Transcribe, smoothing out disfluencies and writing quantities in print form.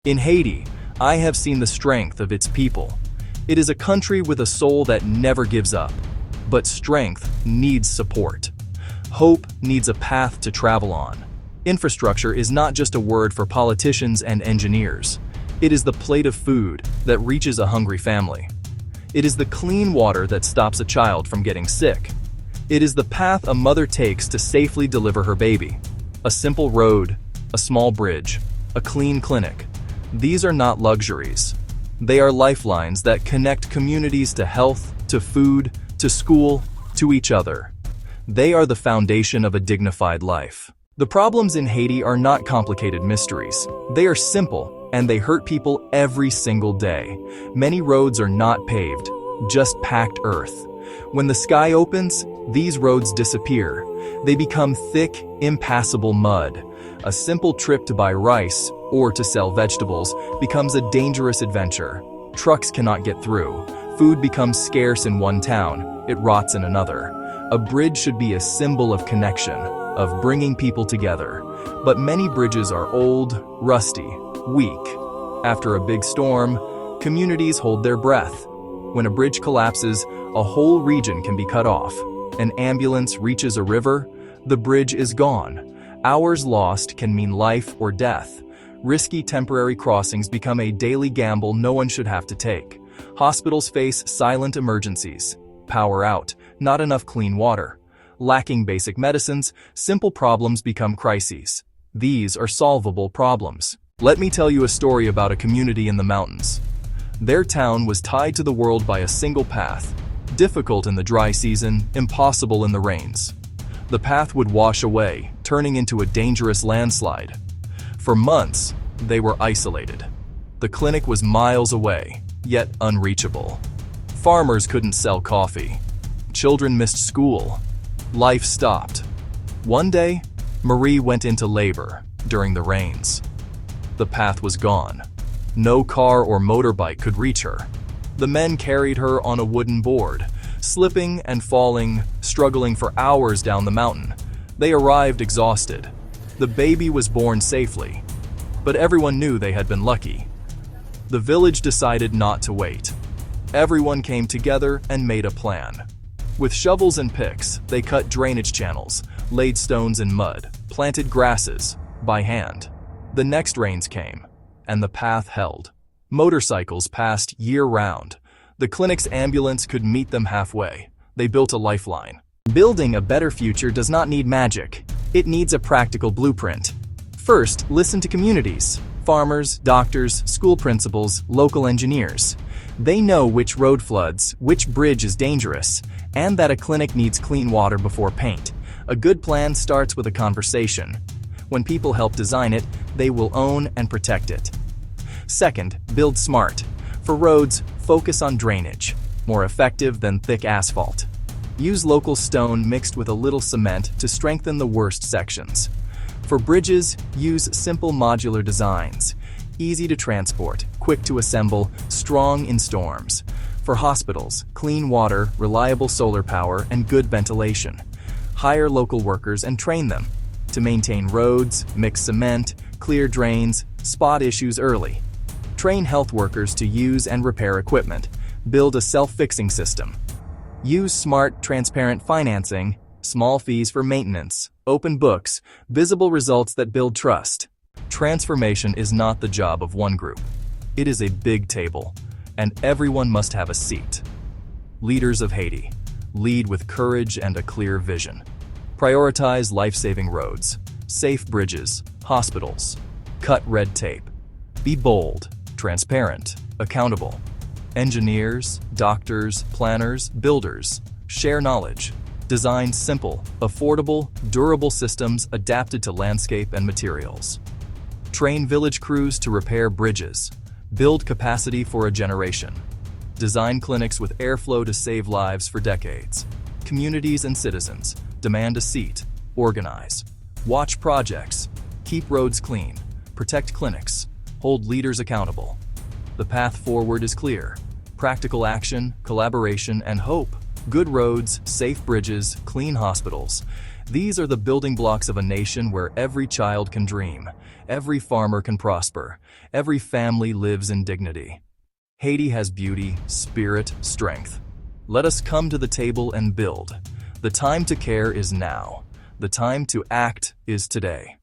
In Haiti, I have seen the strength of its people. It is a country with a soul that never gives up. But strength needs support. Hope needs a path to travel on. Infrastructure is not just a word for politicians and engineers. It is the plate of food that reaches a hungry family. It is the clean water that stops a child from getting sick. It is the path a mother takes to safely deliver her baby. A simple road, a small bridge, a clean clinic. These are not luxuries. They are lifelines that connect communities to health, to food, to school, to each other. They are the foundation of a dignified life. The problems in Haiti are not complicated mysteries. They are simple, and they hurt people every single day. Many roads are not paved, just packed earth. When the sky opens, these roads disappear. They become thick, impassable mud. A simple trip to buy rice or to sell vegetables becomes a dangerous adventure. Trucks cannot get through. Food becomes scarce in one town, it rots in another. A bridge should be a symbol of connection, of bringing people together. But many bridges are old, rusty, weak. After a big storm, communities hold their breath. When a bridge collapses, a whole region can be cut off. An ambulance reaches a river, the bridge is gone. Hours lost can mean life or death. Risky temporary crossings become a daily gamble no one should have to take. Hospitals face silent emergencies. Power out, not enough clean water. Lacking basic medicines, simple problems become crises. These are solvable problems. Let me tell you a story about a community in the mountains. Their town was tied to the world by a single path. Difficult in the dry season, impossible in the rains. The path would wash away, turning into a dangerous landslide. For months, they were isolated. The clinic was miles away, yet unreachable. Farmers couldn't sell coffee. Children missed school. Life stopped. One day, Marie went into labor during the rains. The path was gone. No car or motorbike could reach her. The men carried her on a wooden board, slipping and falling, struggling for hours down the mountain. They arrived exhausted. The baby was born safely, but everyone knew they had been lucky. The village decided not to wait. Everyone came together and made a plan. With shovels and picks, they cut drainage channels, laid stones in mud, planted grasses by hand. The next rains came, and the path held. Motorcycles passed year-round. The clinic's ambulance could meet them halfway. They built a lifeline. Building a better future does not need magic. It needs a practical blueprint. First, listen to communities. Farmers, doctors, school principals, local engineers. They know which road floods, which bridge is dangerous, and that a clinic needs clean water before paint. A good plan starts with a conversation. When people help design it, they will own and protect it. Second, build smart. For roads, focus on drainage, more effective than thick asphalt. Use local stone mixed with a little cement to strengthen the worst sections. For bridges, use simple modular designs. Easy to transport, quick to assemble, strong in storms. For hospitals, clean water, reliable solar power, and good ventilation. Hire local workers and train them. To maintain roads, mix cement, clear drains, spot issues early. Train health workers to use and repair equipment. Build a self-fixing system. Use smart, transparent financing, small fees for maintenance, open books, visible results that build trust. Transformation is not the job of one group. It is a big table, and everyone must have a seat. Leaders of Haiti, lead with courage and a clear vision. Prioritize life-saving roads, safe bridges, hospitals. Cut red tape. Be bold, transparent, accountable. Engineers, doctors, planners, builders. Share knowledge. Design simple, affordable, durable systems adapted to landscape and materials. Train village crews to repair bridges. Build capacity for a generation. Design clinics with airflow to save lives for decades. Communities and citizens. Demand a seat. Organize. Watch projects. Keep roads clean. Protect clinics. Hold leaders accountable. The path forward is clear. Practical action, collaboration, and hope. Good roads, safe bridges, clean hospitals. These are the building blocks of a nation where every child can dream, every farmer can prosper, every family lives in dignity. Haiti has beauty, spirit, strength. Let us come to the table and build. The time to care is now. The time to act is today.